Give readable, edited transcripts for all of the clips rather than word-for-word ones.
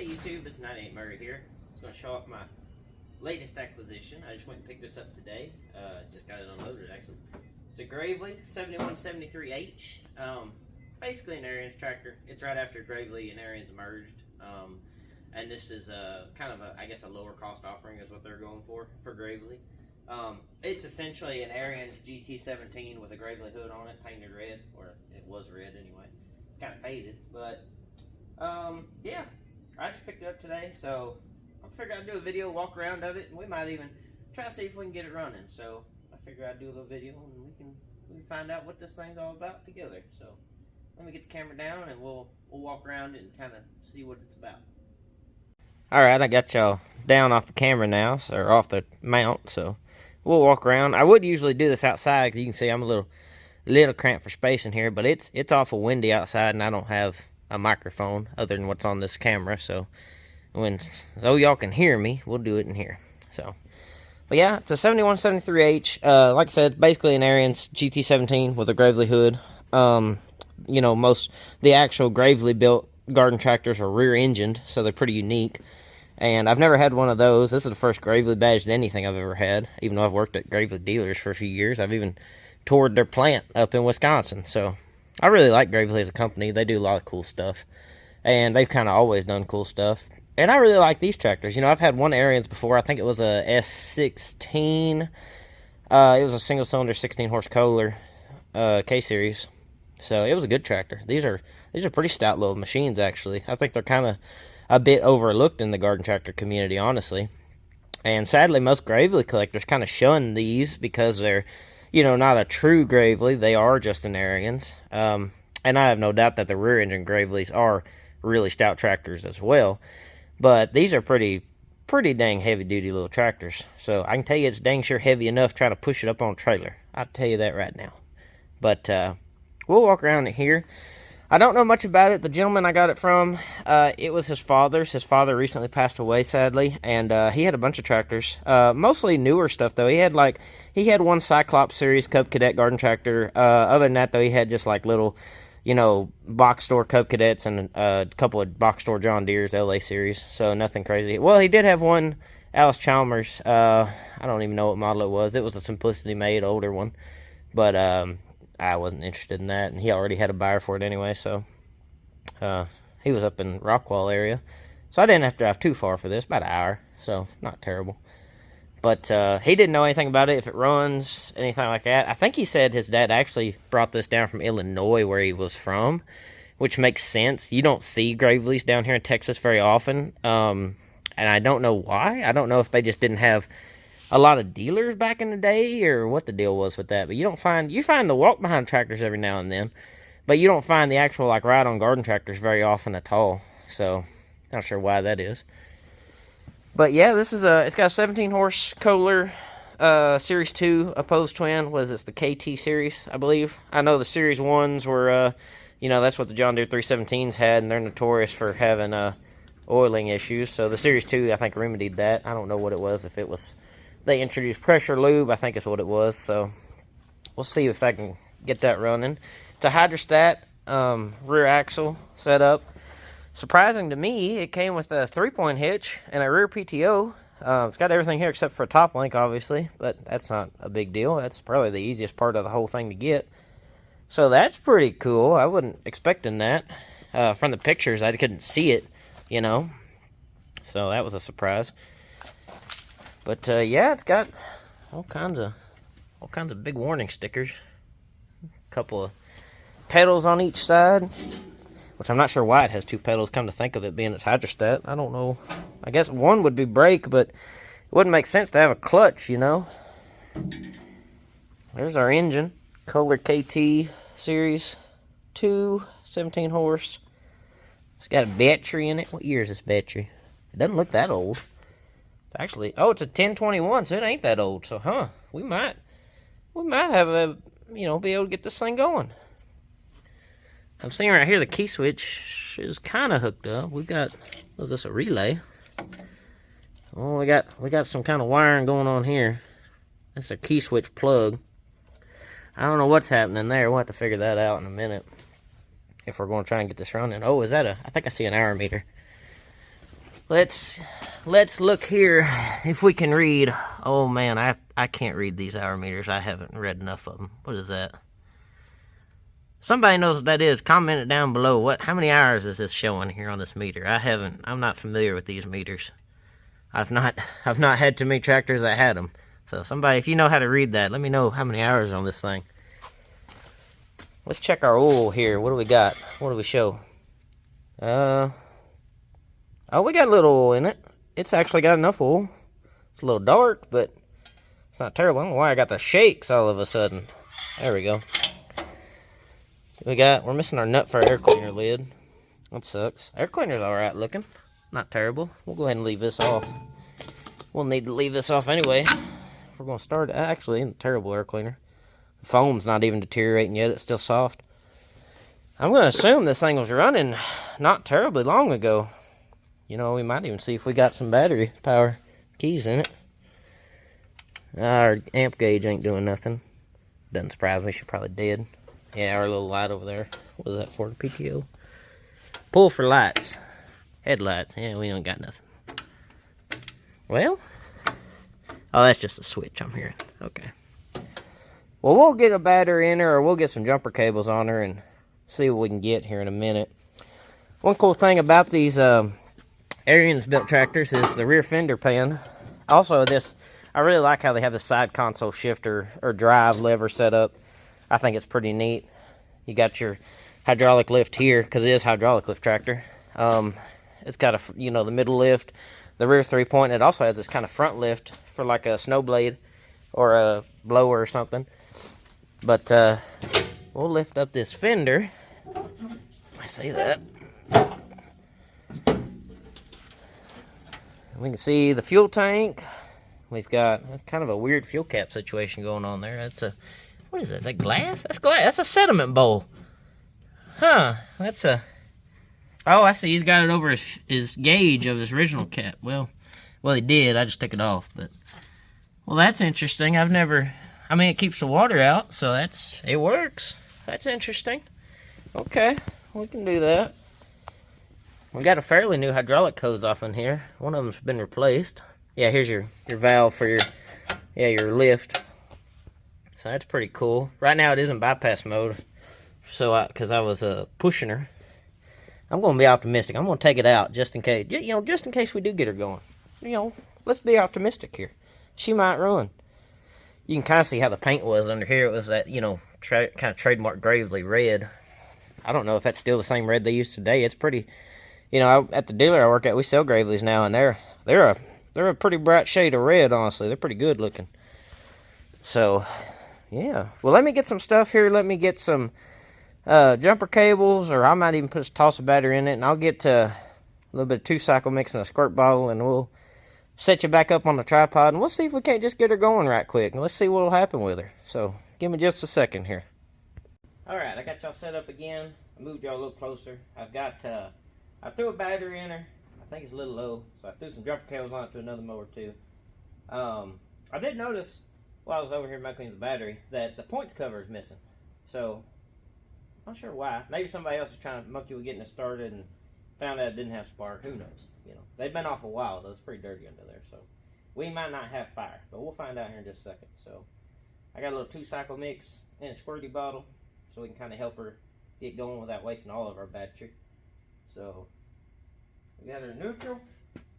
Hey YouTube, it's 98 Murray here. Just going to show off my latest acquisition. I just went and picked this up today. Just got it unloaded actually. It's a Gravely 7173H. Basically an Ariens tractor. It's right after Gravely and Ariens merged. And this is kind of I guess a lower cost offering is what they're going for Gravely. It's essentially an Ariens GT17 with a Gravely hood on it, painted red, or it was red anyway. It's kind of faded, but yeah, I just picked it up today, so I figured I'd do a video, walk around of it, and we might even try to see if we can get it running. So I figured I'd do a little video, and we can find out what this thing's all about together. So let me get the camera down, and we'll walk around it and kind of see what it's about. All right, I got y'all down off the camera now, or off the mount, so we'll walk around. I would usually do this outside, because you can see I'm a little cramped for space in here, but it's awful windy outside, and I don't have a microphone other than what's on this camera, so y'all can hear me, we'll do it in here. So, but yeah, it's a 7173H. Like I said, basically an Ariens GT17 with a Gravely hood. You know, the actual Gravely built garden tractors are rear engined, so they're pretty unique. And I've never had one of those. This is the first Gravely badged anything I've ever had, even though I've worked at Gravely dealers for a few years. I've even toured their plant up in Wisconsin, so I really like Gravely as a company. They do a lot of cool stuff, and they've kind of always done cool stuff. And I really like these tractors. You know, I've had one Ariens before. I think it was a S16. It was a single-cylinder 16-horse Kohler K-Series. So it was a good tractor. These are pretty stout little machines, actually. I think they're kind of a bit overlooked in the garden tractor community, honestly. And sadly, most Gravely collectors kind of shun these because they're, you know, not a true Gravely. They are just an Ariens. And I have no doubt that the rear engine Gravely's are really stout tractors as well. But these are pretty dang heavy duty little tractors. So I can tell you it's dang sure heavy enough trying to push it up on a trailer. I'll tell you that right now. But we'll walk around it here. I don't know much about it. The gentleman I got it from, it was his father's. His father recently passed away, sadly, and he had a bunch of tractors. Mostly newer stuff, though. He had one Cyclops Series Cub Cadet garden tractor. Other than that, though, he had just like little, you know, box store Cub Cadets and a couple of box store John Deere's LA Series, so nothing crazy. Well, he did have one Alice Chalmers. I don't even know what model it was. It was a Simplicity made older one, but I wasn't interested in that, and he already had a buyer for it anyway, so he was up in Rockwall area, so I didn't have to drive too far for this, about an hour, so not terrible. But he didn't know anything about it, if it runs, anything like that. I think he said his dad actually brought this down from Illinois, where he was from, which makes sense. You don't see Gravely's down here in Texas very often, and I don't know why. I don't know if they just didn't have a lot of dealers back in the day, or what the deal was with that. But you find the walk-behind tractors every now and then, but you don't find the actual, like, ride-on garden tractors very often at all. So, not sure why that is. But yeah, this is it's got a 17-horse Kohler Series 2 opposed twin. What is this, the KT series, I believe? I know the Series 1s were, you know, that's what the John Deere 317s had, and they're notorious for having oiling issues. So the Series 2, I think, remedied that. I don't know what it was, if it was they introduced pressure lube, I think is what it was. So we'll see if I can get that running. It's a hydrostat rear axle setup. Surprising to me, it came with a 3-point hitch and a rear PTO. It's got everything here except for a top link, obviously, but that's not a big deal. That's probably the easiest part of the whole thing to get. So that's pretty cool. I wasn't expecting that. From the pictures, I couldn't see it, you know. So that was a surprise. But yeah, it's got all kinds of big warning stickers. A couple of pedals on each side, which I'm not sure why it has 2 pedals, come to think of it, being its hydrostat. I don't know. I guess one would be brake, but it wouldn't make sense to have a clutch, you know. There's our engine. Kohler KT Series 2, 17 horse. It's got a battery in it. What year is this battery? It doesn't look that old. It's actually, oh, it's a 1021, so it ain't that old. So, we might have a, you know, be able to get this thing going. I'm seeing right here the key switch is kind of hooked up. We got, was this a relay? Oh, we got some kind of wiring going on here. That's a key switch plug. I don't know what's happening there. We'll have to figure that out in a minute if we're going to try and get this running. Oh, is that I think I see an hour meter. Let's look here if we can read. Oh man, I can't read these hour meters. I haven't read enough of them. What is that? Somebody knows what that is. Comment it down below. How many hours is this showing here on this meter? I'm not familiar with these meters. I've not had too many tractors that had them. So somebody, if you know how to read that, let me know how many hours on this thing. Let's check our oil here. What do we got? What do we show? Oh, we got a little oil in it. It's actually got enough oil. It's a little dark, but it's not terrible. I don't know why I got the shakes all of a sudden. There we go. We're missing our nut for our air cleaner lid. That sucks. Air cleaner's alright looking. Not terrible. We'll go ahead and leave this off. We'll need to leave this off anyway. We're going to start, actually, in a terrible air cleaner. The foam's not even deteriorating yet. It's still soft. I'm going to assume this thing was running not terribly long ago. You know, we might even see if we got some battery power keys in it. Our amp gauge ain't doing nothing. Doesn't surprise me, she's probably dead. Yeah, our little light over there. What is that for? PTO? Pull for lights. Headlights. Yeah, we don't got nothing. Well. Oh, that's just a switch I'm hearing. Okay. Well, we'll get a battery in her, or we'll get some jumper cables on her and see what we can get here in a minute. One cool thing about these Ariens built tractors is the rear fender pan. Also, I really like how they have the side console shifter or drive lever set up. I think it's pretty neat. You got your hydraulic lift here, because it is a hydraulic lift tractor. It's got the middle lift, the rear 3-point. It also has this kind of front lift for like a snow blade or a blower or something. But we'll lift up this fender. I say that. We can see the fuel tank. We've got that's kind of a weird fuel cap situation going on there. What is that? Is that glass? That's glass. That's a sediment bowl. Huh. Oh, I see. He's got it over his gauge of his original cap. Well, he did. I just took it off. But well, that's interesting. It keeps the water out, so it works. That's interesting. Okay, we can do that. We got a fairly new hydraulic hose off in here. One of them's been replaced. Yeah, here's your valve for your lift. So that's pretty cool. Right now it is in bypass mode. So because I was pushing her. I'm going to be optimistic. I'm going to take it out just in case. Just in case we do get her going. Let's be optimistic here. She might run. You can kind of see how the paint was under here. It was that, kind of trademark Gravely red. I don't know if that's still the same red they use today. It's pretty, at the dealer I work at, we sell Gravely's now, and they're a pretty bright shade of red, honestly. They're pretty good looking. So, yeah. Well, let me get some stuff here. Let me get some jumper cables, or I might even toss a battery in it, and I'll get a little bit of 2-cycle mix in a squirt bottle, and we'll set you back up on the tripod, and we'll see if we can't just get her going right quick, and let's see what will happen with her. So, give me just a second here. Alright, I got y'all set up again. I moved y'all a little closer. I threw a battery in her. I think it's a little low, so I threw some jumper cables on it to another mower too. I did notice while I was over here mucking the battery that the points cover is missing. So, I'm not sure why. Maybe somebody else was trying to monkey with getting it started and found out it didn't have spark. Who knows? They've been off a while though. It's pretty dirty under there, so we might not have fire, but we'll find out here in just a second. So, I got a little 2-cycle mix in a squirty bottle, so we can kind of help her get going without wasting all of our battery. So, we got her neutral.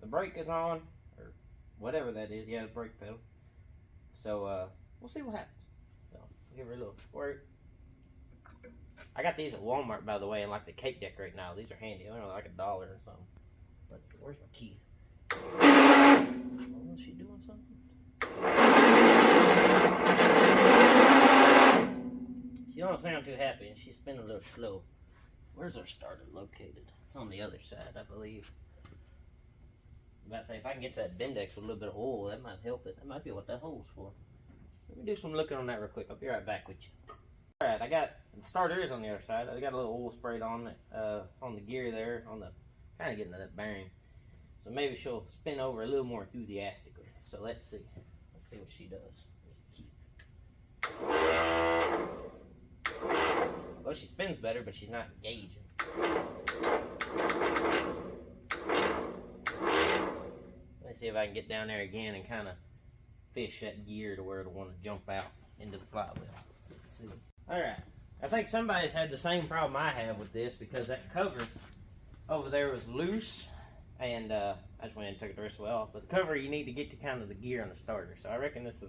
The brake is on, or whatever that is. Yeah, the brake pedal. So, we'll see what happens. So, give her a little squirt. I got these at Walmart, by the way, and like the cake decorate now. These are handy. They're like $1 or something. Let's see, where's my key? Oh, is she doing something? She don't sound too happy, and she's spinning a little slow. Where's our starter located? It's on the other side, I believe. I'm about to say, if I can get to that Bendix with a little bit of oil, that might help it. That might be what that hole's for. Let me do some looking on that real quick. I'll be right back with you. Alright, the starter is on the other side. I got a little oil sprayed on it, on the gear there, kind of getting to that bearing. So maybe she'll spin over a little more enthusiastically. So let's see. Let's see what she does. Well, she spins better, but she's not engaging. Let's see if I can get down there again and kind of fish that gear to where it'll want to jump out into the flywheel. Let's see. Alright, I think somebody's had the same problem I have with this, because that cover over there was loose, and I just went and took the rest of the way off. But the cover, you need to get to kind of the gear on the starter. So I reckon this has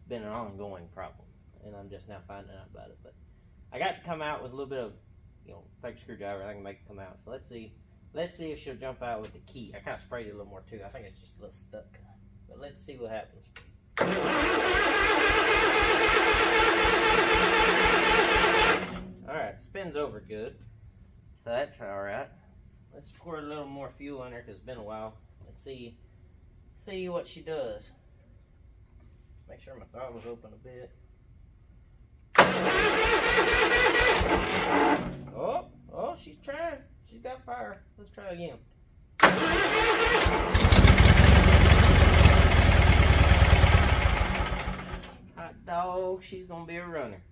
been an ongoing problem, and I'm just now finding out about it. But I got to come out with a little bit of, take a screwdriver, I can make it come out. So let's see if she'll jump out with the key. I kind of sprayed it a little more too. I think it's just a little stuck. But let's see what happens. Alright, spins over good. So that's alright. Let's pour a little more fuel in her because it's been a while. Let's see what she does. Make sure my throttle's open a bit. Oh, she's trying. She's got fire. Let's try again. Hot dog, she's gonna be a runner.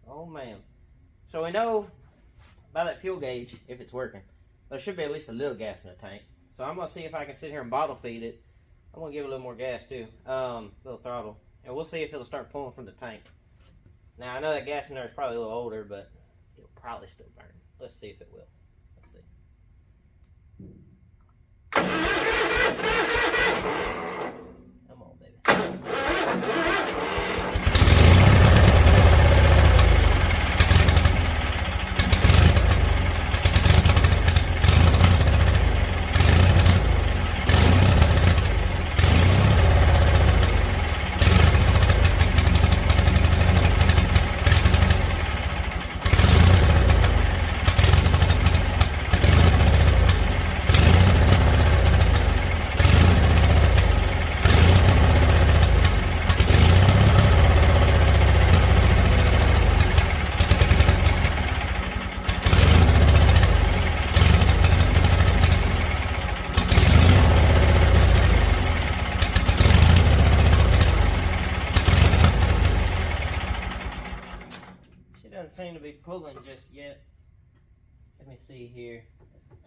Oh man. So we know by that fuel gauge, if it's working, there should be at least a little gas in the tank. So I'm gonna see if I can sit here and bottle feed it. I'm gonna give it a little more gas too, little throttle, and we'll see if it'll start pulling from the tank. Now I know that gas in there is probably a little older, but it'll probably still burn. Let's see if it will. Let's see. Come on, baby. Doesn't seem to be pulling just yet. Let me see here.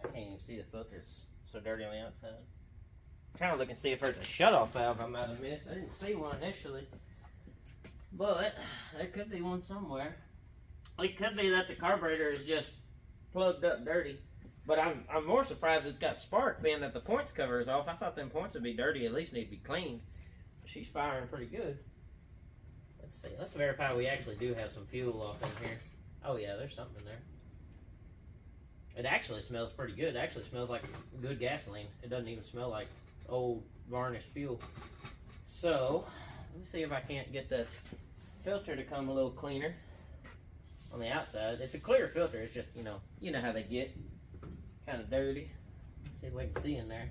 I can't even see the filter. It's so dirty on the outside. I'm trying to look and see if there's a shutoff valve I might have missed. I didn't see one initially, but there could be one somewhere. It could be that the carburetor is just plugged up dirty. But I'm more surprised it's got spark, being that the points cover is off. I thought them points would be dirty, at least need to be cleaned. She's firing pretty good. Let's see. Let's verify we actually do have some fuel off in here. Oh yeah, there's something in there. It actually smells pretty good. It actually smells like good gasoline. It doesn't even smell like old varnished fuel. So, let me see if I can't get the filter to come a little cleaner on the outside. It's a clear filter. It's just, you know how they get. Kind of dirty. Let's see if we can see in there.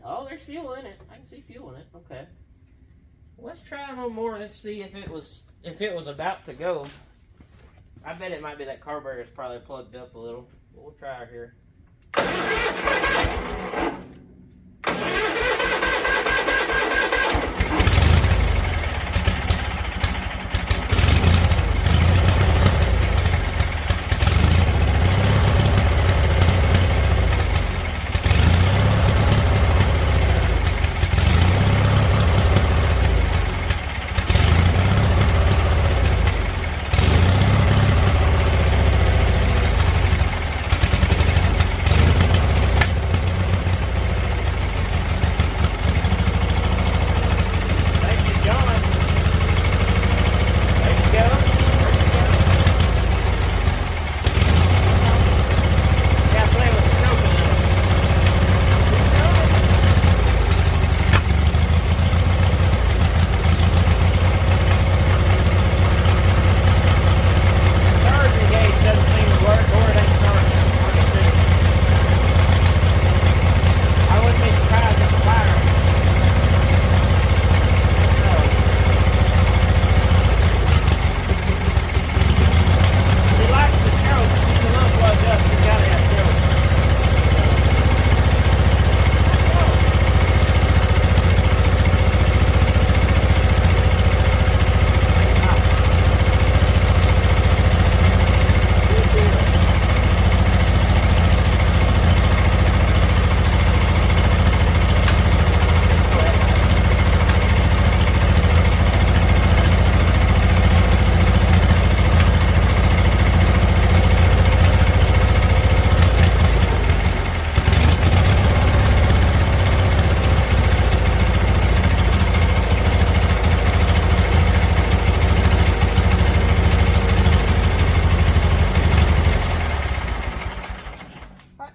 Oh, there's fuel in it. I can see fuel in it. Okay. Let's try a little more. Let's see if it was about to go. I bet it might be that carburetor is probably plugged up a little. We'll try here.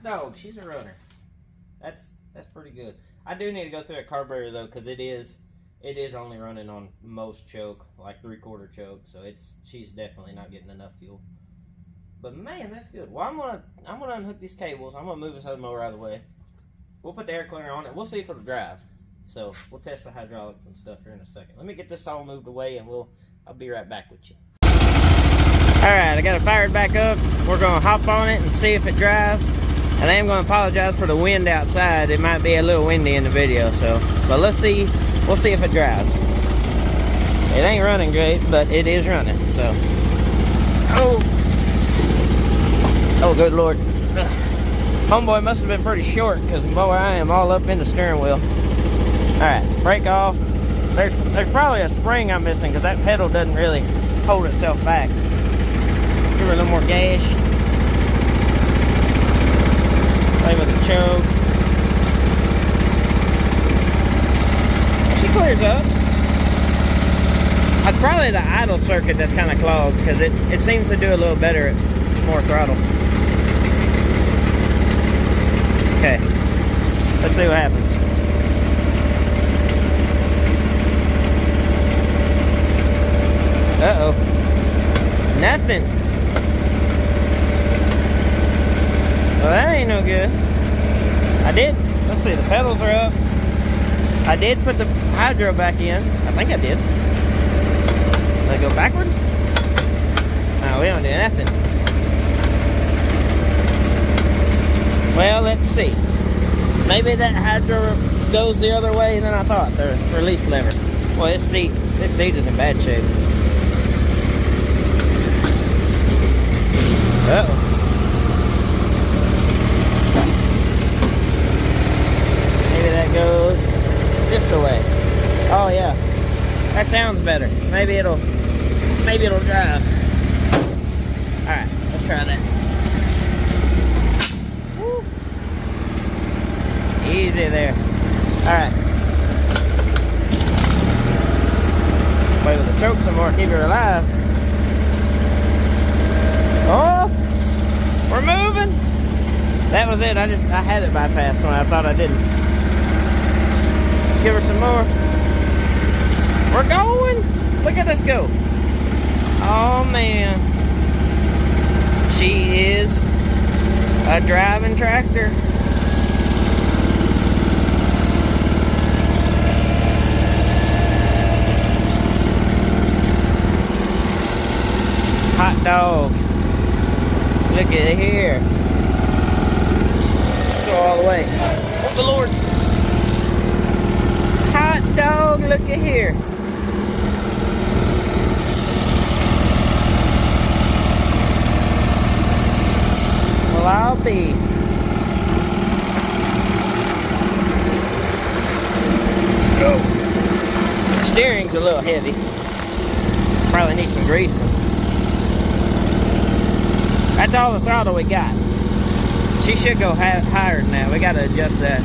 Hot dog, she's a runner. That's pretty good. I do need to go through a carburetor though, because it is only running on most choke, like 3/4 choke, so she's definitely not getting enough fuel. But man, that's good. Well, I'm gonna unhook these cables. I'm gonna move this other mower out of the way. We'll put the air cleaner on it. We'll see if it'll drive. So we'll test the hydraulics and stuff here in a second. Let me get this all moved away, and I'll be right back with you. All right, I got it fired back up. We're gonna hop on it and see if it drives. And I am gonna apologize for the wind outside. It might be a little windy in the video, but let's see. We'll see if it drives. It ain't running great, but it is running. So, oh, good Lord. Homeboy must have been pretty short, because boy, I am all up in the steering wheel. All right, brake off. There's probably a spring I'm missing, because that pedal doesn't really hold itself back. Give her a little more gas. Play with the choke. She clears up. It's probably the idle circuit that's kind of clogged, because it seems to do a little better at more throttle. Okay, let's see what happens. Uh-oh. Nothing. Well, that ain't no good. Let's see, the pedals are up. I did put the hydro back in. I think I did. Did I go backward? No, we don't do nothing. Well, let's see. Maybe that hydro goes the other way than I thought, the release lever. Well, this seat is in bad shape. Uh-oh. Maybe that goes this way. Oh yeah, that sounds better. Maybe it'll drive. All right, let's try that. Woo. Easy there. All right. Play with the choke some more, keep her alive. Oh, we're moving. That was it. I had it bypassed when I thought I didn't. Give her some more. We're going. Look at us go. Oh man. She is a driving tractor. Hot dog. Look at it here. Let's go all the way. Oh, the Lord. Hot dog, look at here. Well, I'll be. Go. The steering's a little heavy. Probably need some greasing. That's all the throttle we got. She should go higher than that. We got to adjust that.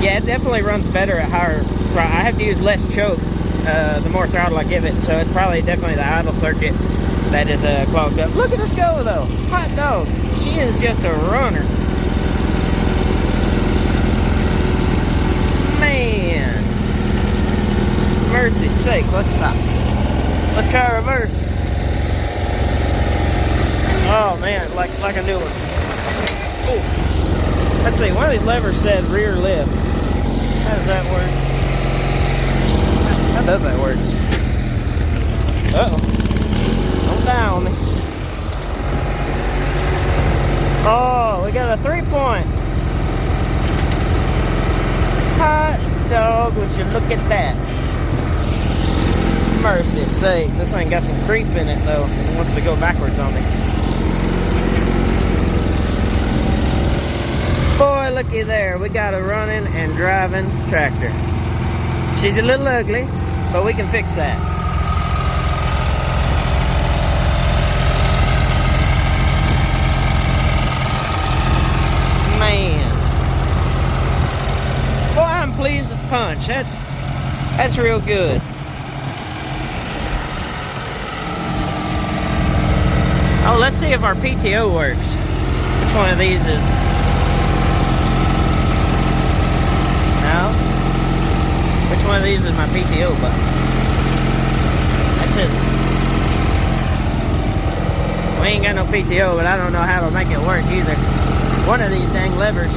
Yeah, it definitely runs better at higher throttle. I have to use less choke the more throttle I give it, so it's probably definitely the idle circuit that is clogged up. Look at us go though. Hot dog. She is just a runner. Man. Mercy sakes, let's stop. Let's try reverse. Oh man, like a new one. Oh. Let's see, one of these levers said rear lift. How does that work? How does that work? Uh-oh. Don't die on me. Oh, we got a 3-point. Hot dog, would you look at that? Mercy sakes, this thing got some creep in it though. It wants to go backwards on me. Boy, looky there, we got a running and driving tractor. She's a little ugly, but we can fix that. Man. Boy, I'm pleased as punch. That's real good. Oh, let's see if our PTO works. Which one of these is? No? Which one of these is my PTO button? That's it. We ain't got no PTO, but I don't know how to make it work either. One of these dang levers.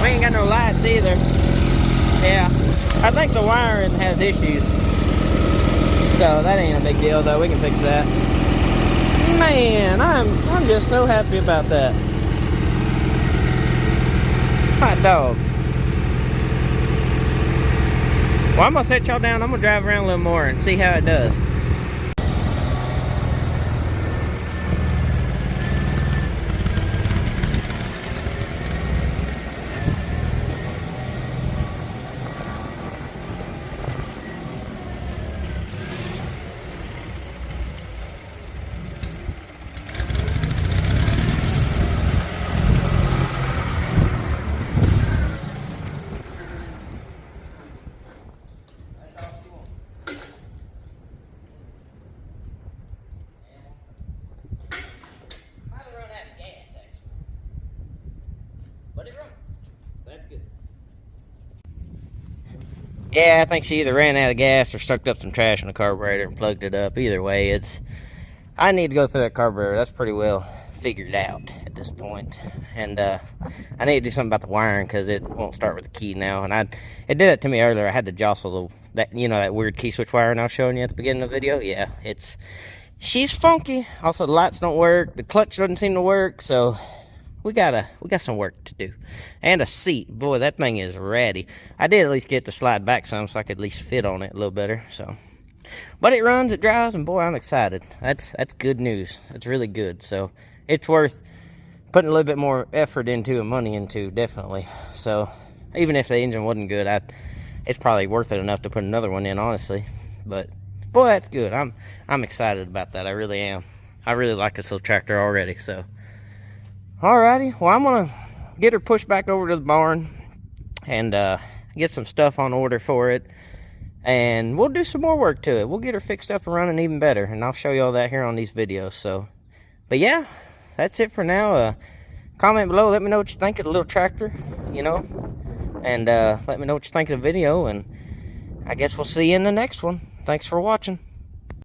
We ain't got no lights either. Yeah, I think the wiring has issues. So that ain't a big deal though, we can fix that. Man, I'm just so happy about that. Hot dog. Well, I'm gonna set y'all down, I'm gonna drive around a little more and see how it does. But it runs, so that's good. Yeah, I think she either ran out of gas or sucked up some trash in the carburetor and plugged it up. Either way, I need to go through that carburetor. That's pretty well figured out at this point. And I need to do something about the wiring because it won't start with the key now. And it did it to me earlier. I had to jostle that weird key switch wiring I was showing you at the beginning of the video. Yeah, she's funky. Also, the lights don't work. The clutch doesn't seem to work. So we got some work to do. And a seat. Boy, that thing is ratty. I did at least get to slide back some so I could at least fit on it a little better. So, but it runs, it drives, and boy, I'm excited. That's good news. It's really good. So it's worth putting a little bit more effort into and money into, definitely. So even if the engine wasn't good, it's probably worth it enough to put another one in, honestly. But boy, that's good. I'm excited about that. I really am. I really like this little tractor already. So alrighty, well, I'm gonna get her pushed back over to the barn and get some stuff on order for it, and we'll do some more work to it. We'll get her fixed up and running even better, and I'll show you all that here on these videos. So, but yeah, that's it for now. Comment below, let me know what you think of the little tractor, and let me know what you think of the video, and I guess we'll see you in the next one. Thanks for watching.